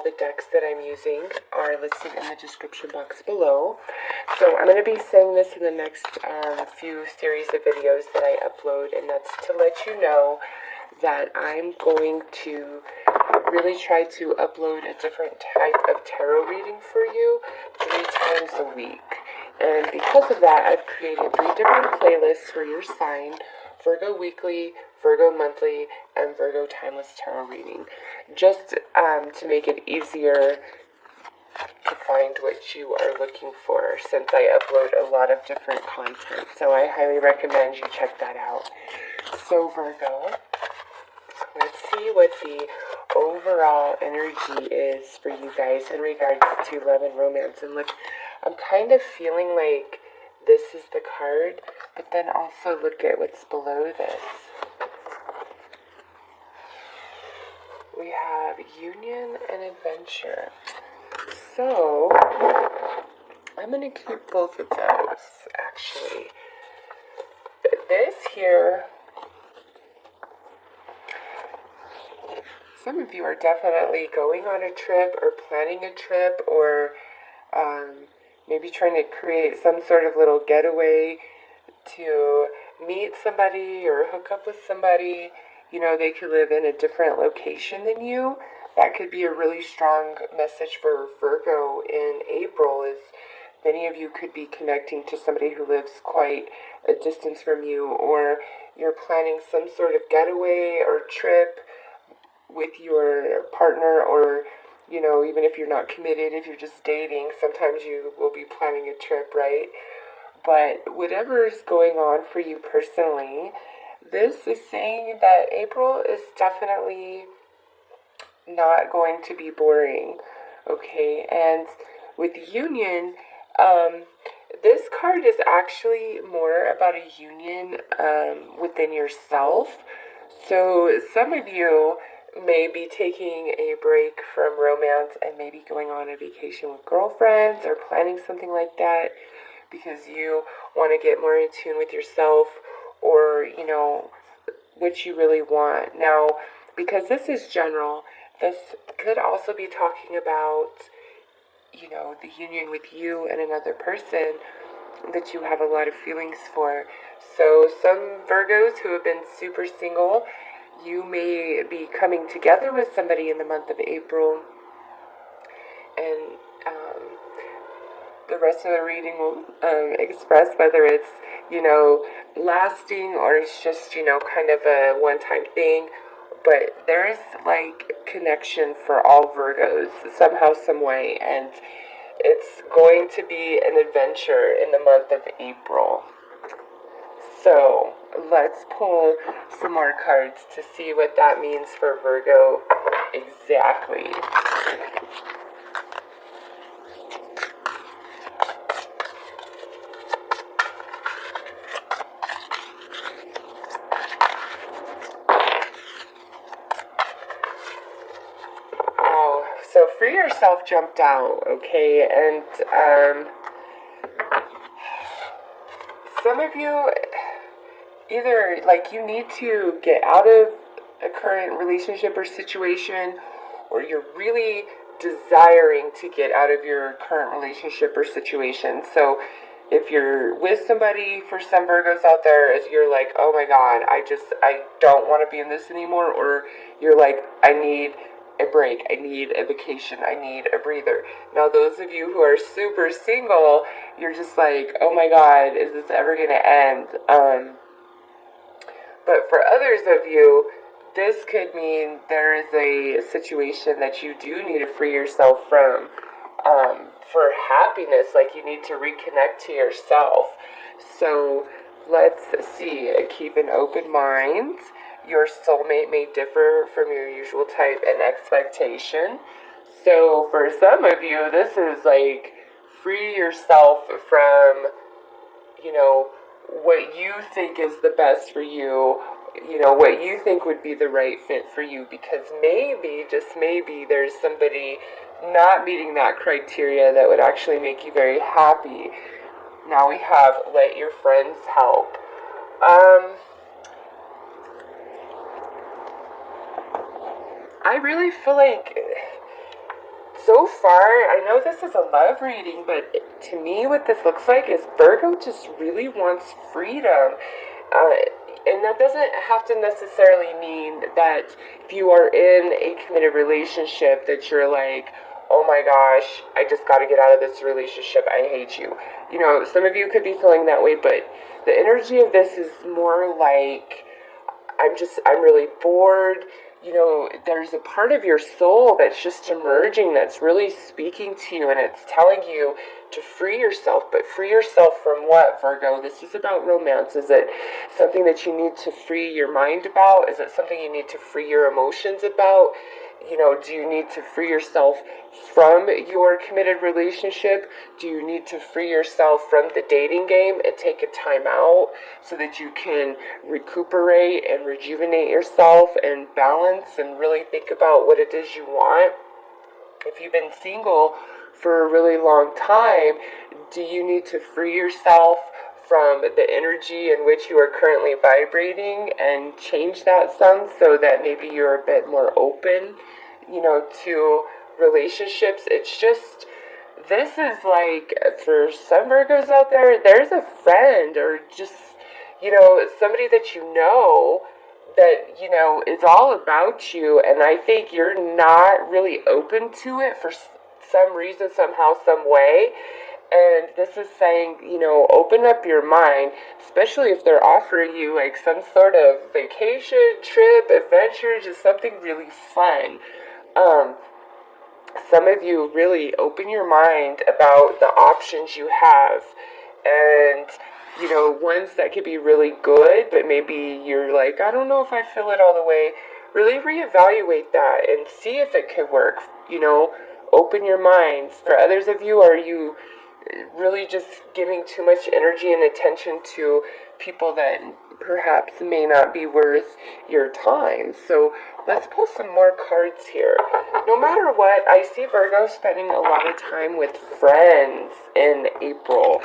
the decks that I'm using are listed in the description box below. So I'm going to be saying this in the next few series of videos that I upload, and that's to let you know that I'm going to really try to upload a different type of tarot reading for you 3 times a week. And because of that, I've created 3 different playlists for your sign: Virgo Weekly, Virgo Monthly, and Virgo Timeless Tarot Reading, just to make it easier to find what you are looking for, since I upload a lot of different content. So I highly recommend you check that out. So Virgo, let's see what the overall energy is for you guys in regards to love and romance. And look, I'm kind of feeling like this is the card, but then also look at what's below this. We have union and adventure. So I'm going to keep both of those, actually. This here, some of you are definitely going on a trip or planning a trip, or maybe trying to create some sort of little getaway to meet somebody or hook up with somebody. You know, they could live in a different location than you. That could be a really strong message for Virgo in April, is many of you could be connecting to somebody who lives quite a distance from you, or you're planning some sort of getaway or trip with your partner, or, you know, even if you're not committed, if you're just dating, sometimes you will be planning a trip, right? But whatever is going on for you personally, this is saying that April is definitely not going to be boring, okay? And with union, this card is actually more about a union within yourself. So some of you may be taking a break from romance and maybe going on a vacation with girlfriends or planning something like that because you want to get more in tune with yourself, or, you know, what you really want. Now, because this is general, this could also be talking about, you know, the union with you and another person that you have a lot of feelings for. So some Virgos who have been super single, you may be coming together with somebody in the month of April, and the rest of the reading will express whether it's, you know, lasting or it's just, you know, kind of a one-time thing. But there's like connection for all Virgos somehow, some way, and it's going to be an adventure in the month of April. So let's pull some more cards to see what that means for Virgo exactly. So Free Yourself jumped out, okay, and some of you, either like you need to get out of a current relationship or situation, or you're really desiring to get out of your current relationship or situation. So if you're with somebody, for some Virgos out there, you're like, oh my God, I don't want to be in this anymore, or you're like, I need a break, I need a vacation, I need a breather. Now those of you who are super single, you're just like, oh my God, is this ever going to end? But for others of you, this could mean there is a situation that you do need to free yourself from, for happiness, like you need to reconnect to yourself. So let's see, keep an open mind. Your soulmate may differ from your usual type and expectation. So for some of you, this is like free yourself from, you know, what you think is the best for you, you know, what you think would be the right fit for you, because maybe, just maybe, there's somebody not meeting that criteria that would actually make you very happy. Now we have let your friends help. I really feel like so far, I know this is a love reading, but to me, what this looks like is Virgo just really wants freedom. Uh, and that doesn't have to necessarily mean that if you are in a committed relationship that you're like, oh my gosh, I just got to get out of this relationship. I hate you. You know, some of you could be feeling that way, but the energy of this is more like, I'm really bored. You know, there's a part of your soul that's just emerging that's really speaking to you, and it's telling you to free yourself. But free yourself from what, Virgo? This is about romance. Is it something that you need to free your mind about? Is it something you need to free your emotions about? You know, do you need to free yourself from your committed relationship? Do you need to free yourself from the dating game and take a time out so that you can recuperate and rejuvenate yourself and balance and really think about what it is you want? If you've been single for a really long time, do you need to free yourself from the energy in which you are currently vibrating and change that some so that maybe you're a bit more open, you know, to relationships? It's just, this is like, for some Virgos out there, there's a friend or just, you know, somebody that you know that, you know, is all about you, and I think you're not really open to it for some reason, somehow, some way. And this is saying, you know, open up your mind, especially if they're offering you like some sort of vacation, trip, adventure, just something really fun. Some of you really open your mind about the options you have, and you know, ones that could be really good, but maybe you're like, I don't know if I feel it all the way. Really reevaluate that and see if it could work. You know, open your minds. For others of you, are you really just giving too much energy and attention to people that perhaps may not be worth your time? So let's pull some more cards here. No matter what, I see Virgo spending a lot of time with friends in April.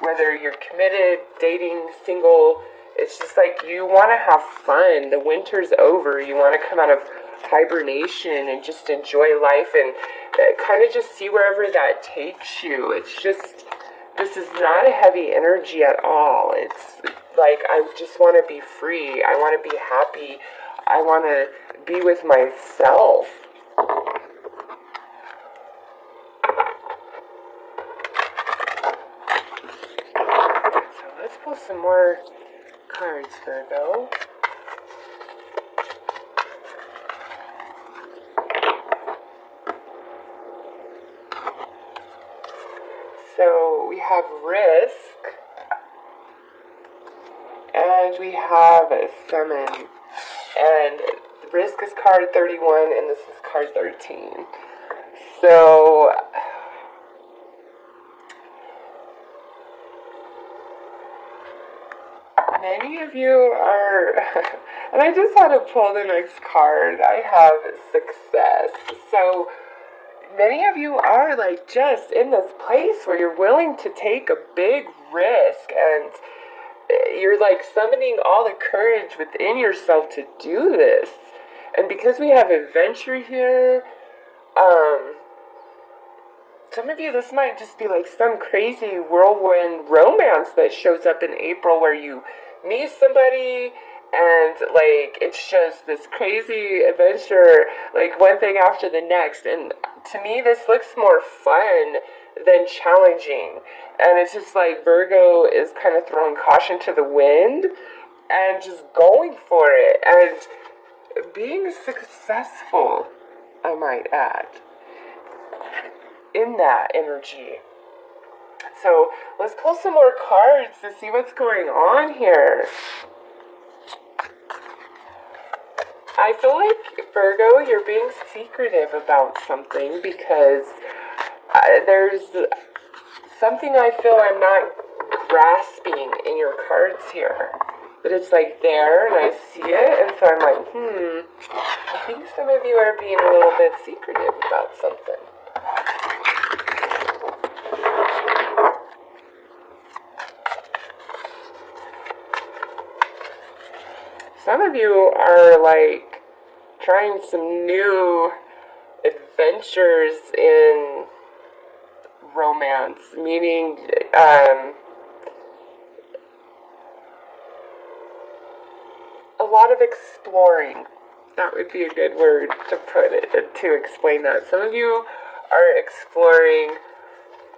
Whether you're committed, dating, single, it's just like you want to have fun. The winter's over. You want to come out of hibernation and just enjoy life and kind of just see wherever that takes you. It's just, this is not a heavy energy at all. It's like, I just want to be free. I want to be happy. I want to be with myself. So let's pull some more cards, Virgo. So we have risk, and we have summon, and risk is card 31, and this is card 13. So many of you are, and I just had to pull the next card. I have success. So many of you are like just in this place where you're willing to take a big risk, and you're like summoning all the courage within yourself to do this. And because we have adventure here, some of you, this might just be like some crazy whirlwind romance that shows up in April where you meet somebody and like it's just this crazy adventure, like one thing after the next. And to me, this looks more fun than challenging. And it's just like Virgo is kind of throwing caution to the wind and just going for it and being successful, I might add, in that energy. So let's pull some more cards to see what's going on here. I feel like, Virgo, you're being secretive about something because there's something I feel I'm not grasping in your cards here. But it's like there, and I see it, and so I'm like, I think some of you are being a little bit secretive about something. Some of you are like trying some new adventures in romance, meaning a lot of exploring. That would be a good word to put it, to explain that. Some of you are exploring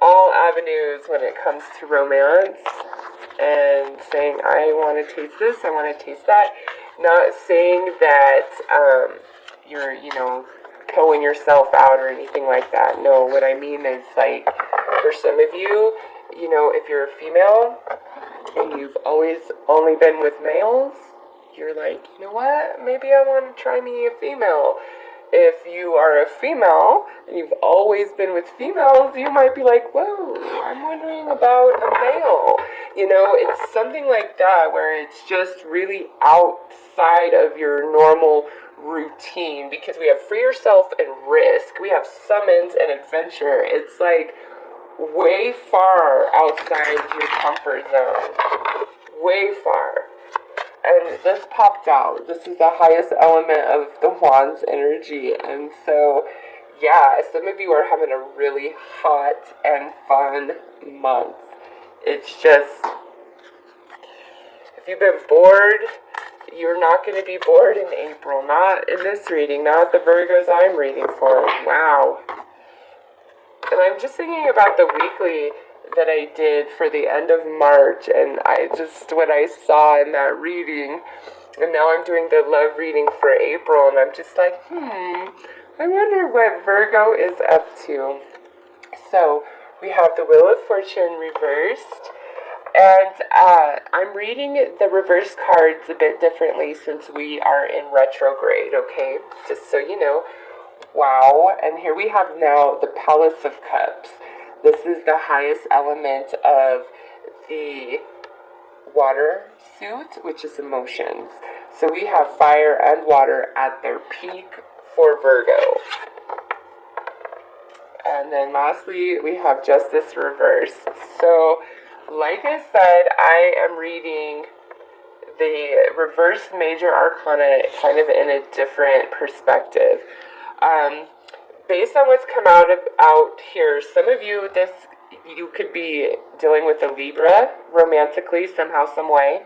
all avenues when it comes to romance and saying, I want to taste this, I want to taste that. Not saying that you're, towing yourself out or anything like that. No, what I mean is, like, for some of you, if you're a female and you've always only been with males, you're like, you know what, maybe I want to try me a female. If you are a female and you've always been with females, you might be like, whoa, I'm wondering about a male. It's something like that where it's just really outside of your normal routine, because we have free yourself and risk. We have summons and adventure. It's like way far outside your comfort zone. Way far. And this popped out. This is the highest element of the Wand's energy. And so, yeah, some of you are having a really hot and fun month. It's just, if you've been bored, you're not going to be bored in April. Not in this reading, not the Virgos I'm reading for. Wow. And I'm just thinking about the weekly that I did for the end of March, and what I saw in that reading, and now I'm doing the love reading for April, and I'm just like, I wonder what Virgo is up to. So, we have the Wheel of Fortune reversed, and I'm reading the reverse cards a bit differently since we are in retrograde, okay? Just so you know. Wow, and here we have now the Palace of Cups. This is the highest element of the water suit, which is emotions. So we have fire and water at their peak for Virgo. And then lastly, we have Justice reversed. So, like I said, I am reading the reverse major arcana kind of in a different perspective. Based on what's come out here, some of you, you could be dealing with a Libra romantically somehow, some way.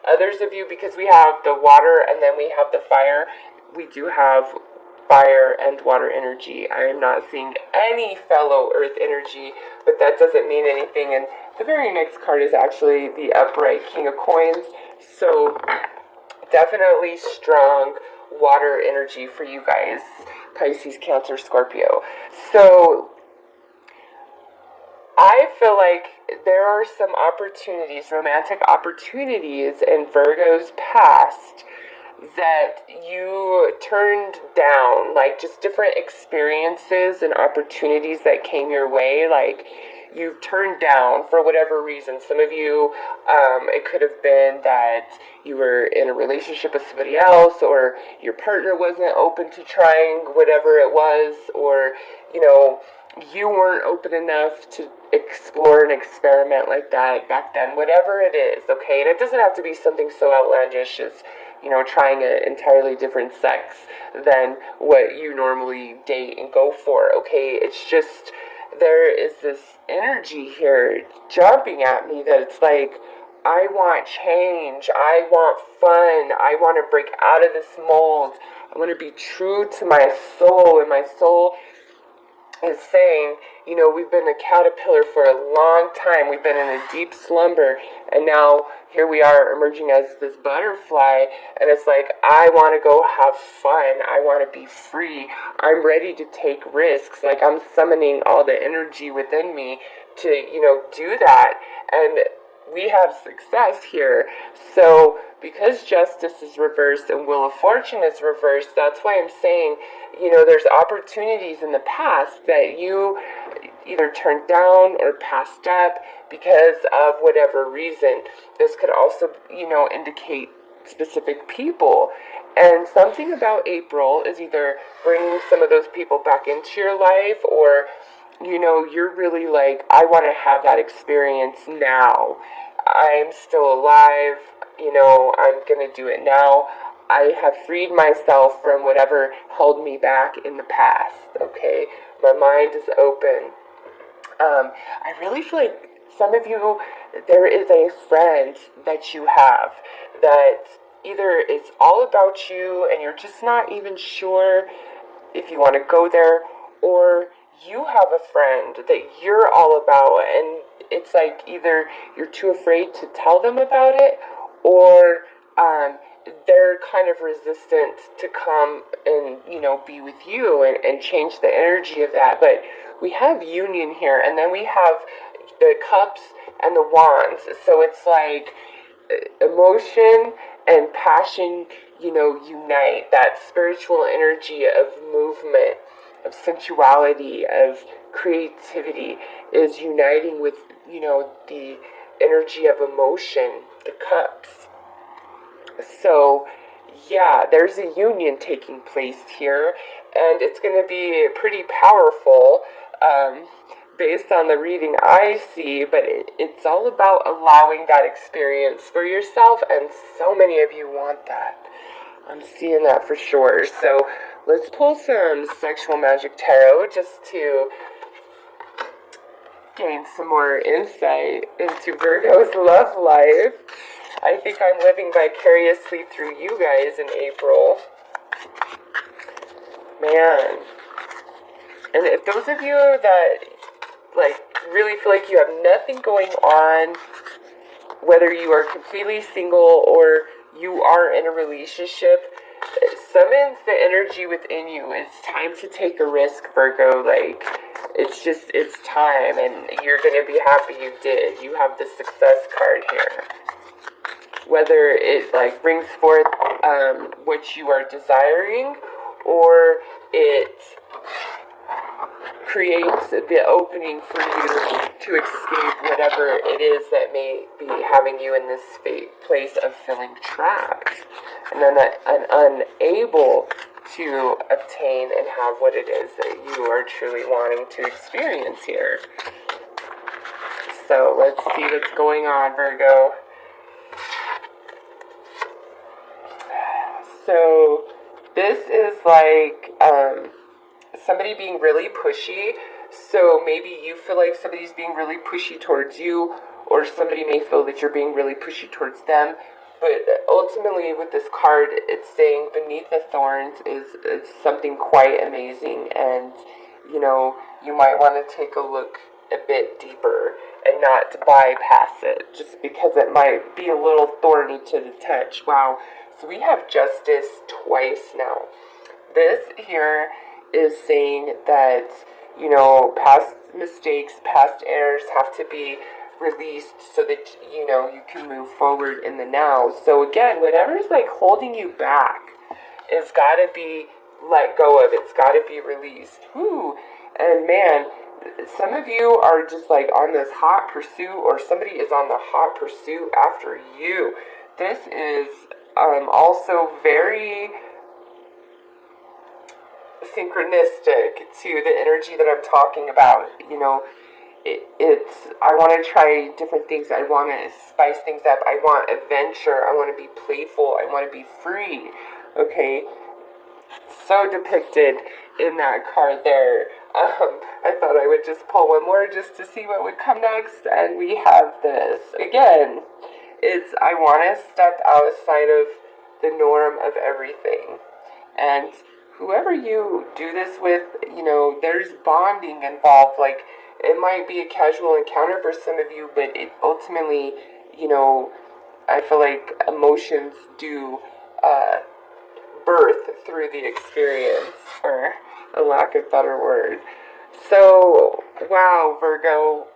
Others of you, because we have the water and then we have the fire, we do have fire and water energy. I am not seeing any fellow earth energy, but that doesn't mean anything. And the very next card is actually the upright King of Coins. So definitely strong water energy for you guys, Pisces, Cancer, Scorpio. So I feel like there are some opportunities, romantic opportunities in Virgo's past that you turned down, like just different experiences and opportunities that came your way, like you've turned down for whatever reason. Some of you, it could have been that you were in a relationship with somebody else, or your partner wasn't open to trying whatever it was, or, you weren't open enough to explore and experiment like that back then. Whatever it is, okay? And it doesn't have to be something so outlandish as, trying an entirely different sex than what you normally date and go for, okay? It's just, there is this energy here jumping at me that it's like, I want change, I want fun, I want to break out of this mold, I want to be true to my soul, and my soul is saying, we've been a caterpillar for a long time, we've been in a deep slumber, and now here we are emerging as this butterfly, and it's like, I want to go have fun, I want to be free, I'm ready to take risks, like I'm summoning all the energy within me to, do that, and we have success here. So because Justice is reversed and Wheel of Fortune is reversed, that's why I'm saying, there's opportunities in the past that you either turned down or passed up because of whatever reason. This could also, indicate specific people. And something about April is either bringing some of those people back into your life, or you're really like, I want to have that experience now. I'm still alive, I'm going to do it now. I have freed myself from whatever held me back in the past, okay? My mind is open. I really feel like some of you, there is a friend that you have that either is all about you and you're just not even sure if you want to go there, or you have a friend that you're all about and it's like either you're too afraid to tell them about it, or they're kind of resistant to come and be with you and change the energy of that. But we have union here, and then we have the cups and the wands, so it's like emotion and passion, unite. That spiritual energy of movement, of sensuality, of creativity is uniting with, the energy of emotion, the cups. So, yeah, there's a union taking place here, and it's going to be pretty powerful. Based on the reading I see, but it's all about allowing that experience for yourself, and so many of you want that. I'm seeing that for sure. So let's pull some Sexual Magic Tarot just to gain some more insight into Virgo's love life. I think I'm living vicariously through you guys in April. Man. And if those of you that really feel like you have nothing going on, whether you are completely single or you are in a relationship, summons the energy within you. It's time to take a risk, Virgo. It's time, and you're going to be happy you did. You have the success card here. Whether it brings forth what you are desiring, or it creates the opening for you to escape whatever it is that may be having you in this place of feeling trapped and then unable to obtain and have what it is that you are truly wanting to experience here. So let's see what's going on, Virgo. So this is somebody being really pushy. So maybe you feel like somebody's being really pushy towards you, or somebody may feel that you're being really pushy towards them. But ultimately with this card, it's saying beneath the thorns is something quite amazing, and you might want to take a look a bit deeper and not to bypass it just because it might be a little thorny to the touch. Wow. So we have justice twice now. This here is saying that, past mistakes, past errors have to be released so that, you can move forward in the now. So again, whatever's holding you back is got to be let go of. It's got to be released. Whew. And man, some of you are just on this hot pursuit, or somebody is on the hot pursuit after you. This is also very synchronistic to the energy that I'm talking about. I want to try different things. I want to spice things up. I want adventure. I want to be playful. I want to be free. Okay, so depicted in that card there. I thought I would just pull one more just to see what would come next, and we have this again. It's I want to step outside of the norm of everything, and whoever you do this with, there's bonding involved. It might be a casual encounter for some of you, but it ultimately, I feel like emotions do birth through the experience, for a lack of better word. So, wow, Virgo,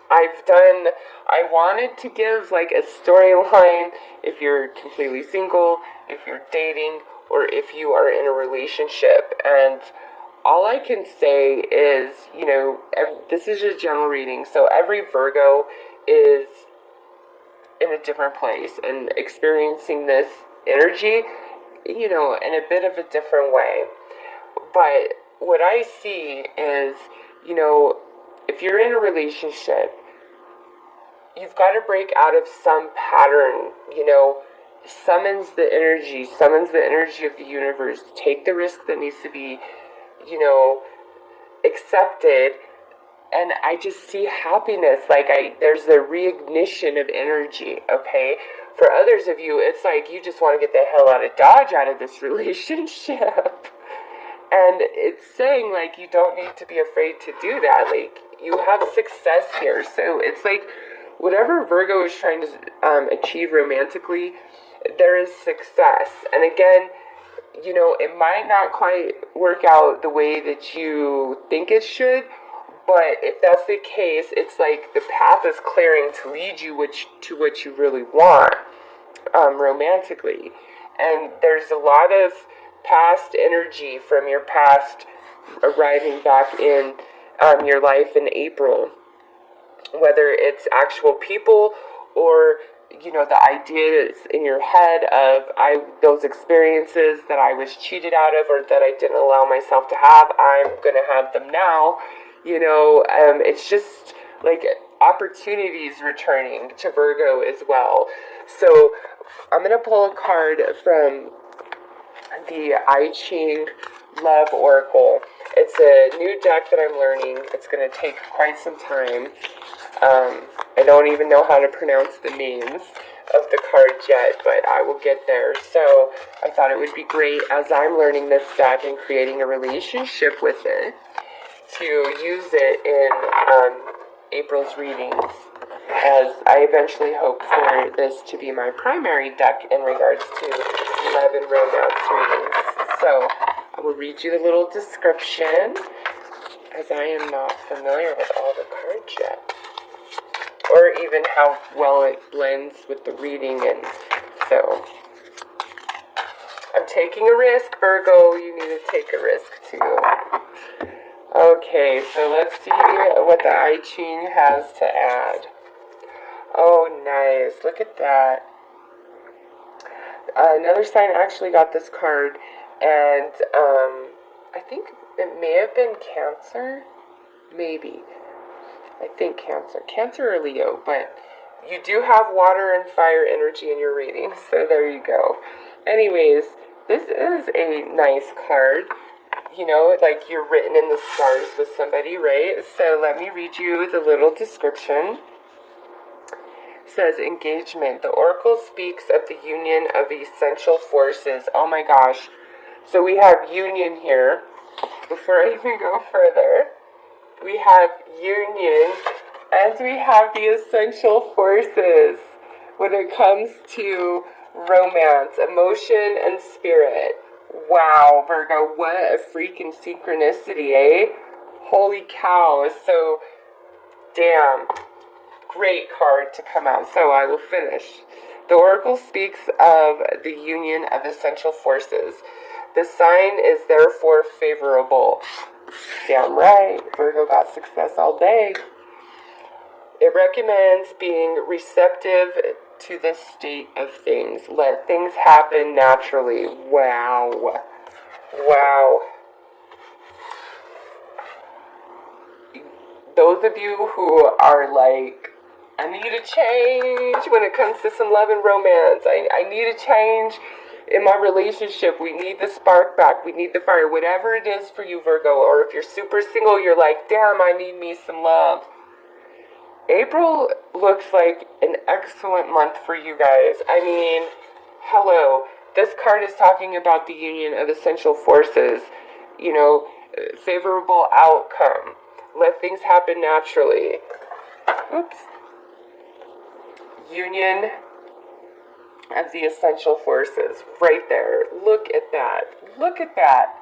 I wanted to give a storyline if you're completely single, if you're dating, or if you are in a relationship. And all I can say is, this is just general reading, so every Virgo is in a different place and experiencing this energy, in a bit of a different way. But what I see is, if you're in a relationship, you've got to break out of some pattern, summons the energy of the universe. Take the risk that needs to be, you know, accepted. And I just see happiness, like there's a reignition of energy, okay? For others of you, it's like you just want to get the hell out of Dodge out of this relationship. And it's saying, like, you don't need to be afraid to do that. Like, you have success here. So it's like, whatever Virgo is trying to achieve romantically, there is success. And again, you know, it might not quite work out the way that you think it should, but if that's the case, it's like the path is clearing to lead you to what you really want, romantically. And there's a lot of past energy from your past arriving back in your life in April. Whether it's actual people or, you know, the idea that's in your head of those experiences that I was cheated out of or that I didn't allow myself to have, I'm going to have them now. You know, it's just like opportunities returning to Virgo as well. So I'm going to pull a card from the I Ching Love Oracle. It's a new deck that I'm learning. It's going to take quite some time. I don't even know how to pronounce the names of the cards yet, but I will get there. So I thought it would be great as I'm learning this deck and creating a relationship with it to use it in April's readings, as I eventually hope for this to be my primary deck in regards to love and romance readings. So I will read you the little description, as I am not familiar with all the cards yet, or even how well it blends with the reading. And so I'm taking a risk, Virgo. You need to take a risk too. Okay, so let's see what the I Ching has to add. Oh, nice. Look at that. Another sign actually got this card, and I think it may have been Cancer. Maybe. I think Cancer or Leo, but you do have water and fire energy in your reading, so there you go. Anyways, this is a nice card. You know, like you're written in the stars with somebody, right? So let me read you the little description. It says, engagement. The oracle speaks of the union of essential forces. Oh my gosh. So we have union here. Before I even go further, we have union and we have the essential forces when it comes to romance, emotion, and spirit. Wow, Virgo, what a freaking synchronicity, eh? Holy cow. So, damn, great card to come out. So I will finish. The oracle speaks of the union of essential forces. The sign is therefore favorable. Damn right, Virgo got success all day. It recommends being receptive to this state of things. Let things happen naturally. Wow. Wow. Those of you who are like, I need a change when it comes to some love and romance. I need a change in my relationship. We need the spark back. We need the fire. Whatever it is for you, Virgo. Or if you're super single, you're like, damn, I need me some love. April looks like an excellent month for you guys. I mean, hello. This card is talking about the union of essential forces. You know, favorable outcome. Let things happen naturally. Oops. Union of the essential forces. Right there. Look at that. Look at that.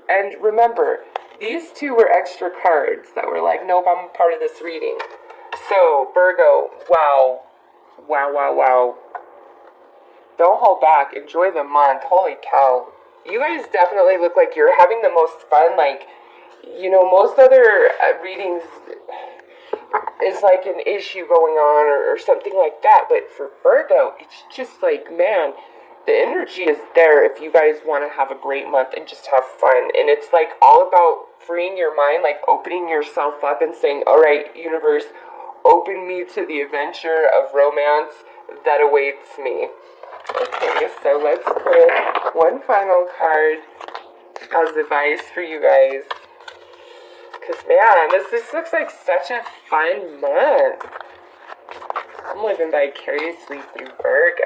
And remember, these two were extra cards that were like, nope, I'm part of this reading. So, Virgo, wow. Wow, wow, wow. Don't hold back. Enjoy the month. Holy cow. You guys definitely look like you're having the most fun. Like, you know, most other readings is like an issue going on or something like that. But for Virgo, it's just like, man, the energy is there if you guys want to have a great month and just have fun. And it's like all about freeing your mind, like opening yourself up and saying, all right, universe, open me to the adventure of romance that awaits me. Okay, so let's pull one final card as advice for you guys. Because, man, this looks like such a fun month. I'm living vicariously through Virgo.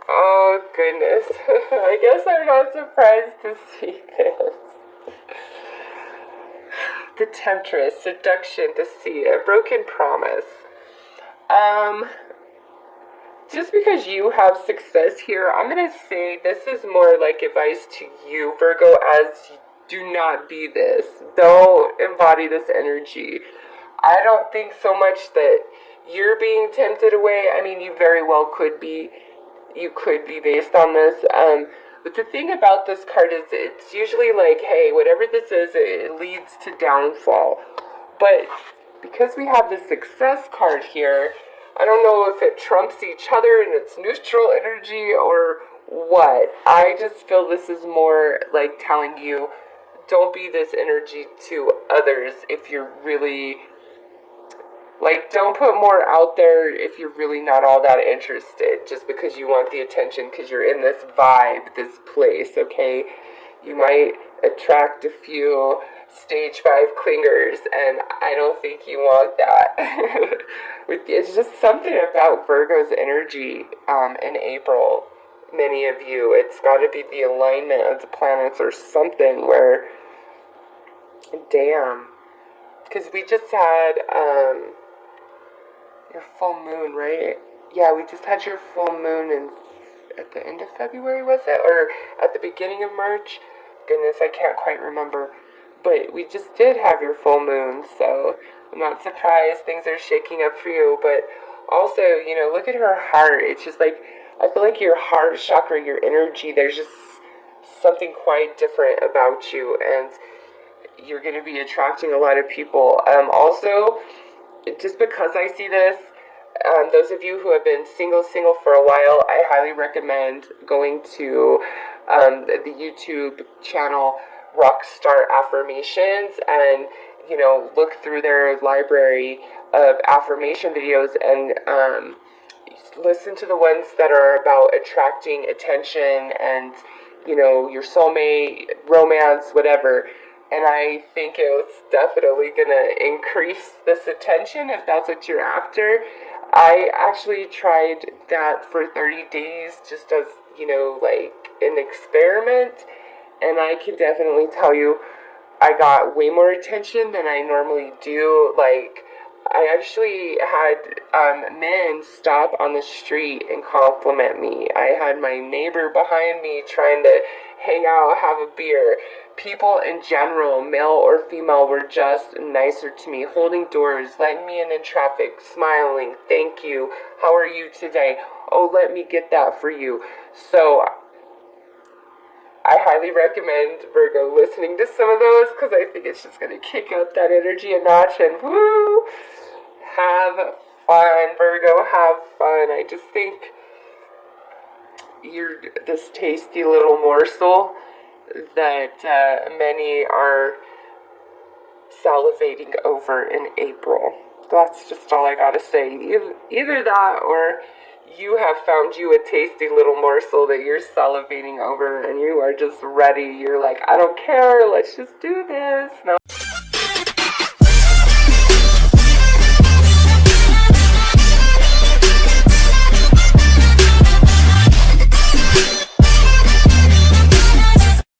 Oh, goodness. I guess I'm not surprised to see this. The Temptress, seduction, deceit, a broken promise. Just because you have success here, I'm going to say this is more like advice to you, Virgo, as do not be this. Don't embody this energy. I don't think so much that you're being tempted away. I mean, you very well could be. You could be based on this. But the thing about this card is it's usually like, hey, whatever this is, it leads to downfall. But because we have the success card here, I don't know if it trumps each other and it's neutral energy or what. I just feel this is more like telling you, don't be this energy to others if you're really, like, don't put more out there if you're really not all that interested just because you want the attention because you're in this vibe, this place, okay? You might attract a few stage 5 clingers, and I don't think you want that. It's just something about Virgo's energy in April. Many of you, it's got to be the alignment of the planets or something where, damn, because we just had your full moon, right? Yeah, we just had your full moon at the end of February, was it? Or at the beginning of March? Goodness, I can't quite remember. But we just did have your full moon, so I'm not surprised things are shaking up for you. But also, you know, look at her heart. It's just like, I feel like your heart chakra, your energy, there's just something quite different about you. And you're going to be attracting a lot of people. Also, just because I see this, those of you who have been single for a while, I highly recommend going to the YouTube channel Rockstar Affirmations and, you know, look through their library of affirmation videos and listen to the ones that are about attracting attention and, you know, your soulmate, romance, whatever. And I think it's definitely going to increase this attention if that's what you're after. I actually tried that for 30 days just as, you know, like an experiment. And I can definitely tell you I got way more attention than I normally do. Like, I actually had men stop on the street and compliment me. I had my neighbor behind me trying to hang out, have a beer. People in general, male or female, were just nicer to me, holding doors, letting me in traffic, smiling, thank you, how are you today? Oh, let me get that for you. So I highly recommend, Virgo, listening to some of those because I think it's just going to kick up that energy a notch and woo, have fun, Virgo, have fun. I just think you're this tasty little morsel that many are salivating over in April. That's just all I gotta say. Either that or you have found you a tasty little morsel that you're salivating over and you are just ready. You're like, I don't care, let's just do this. No.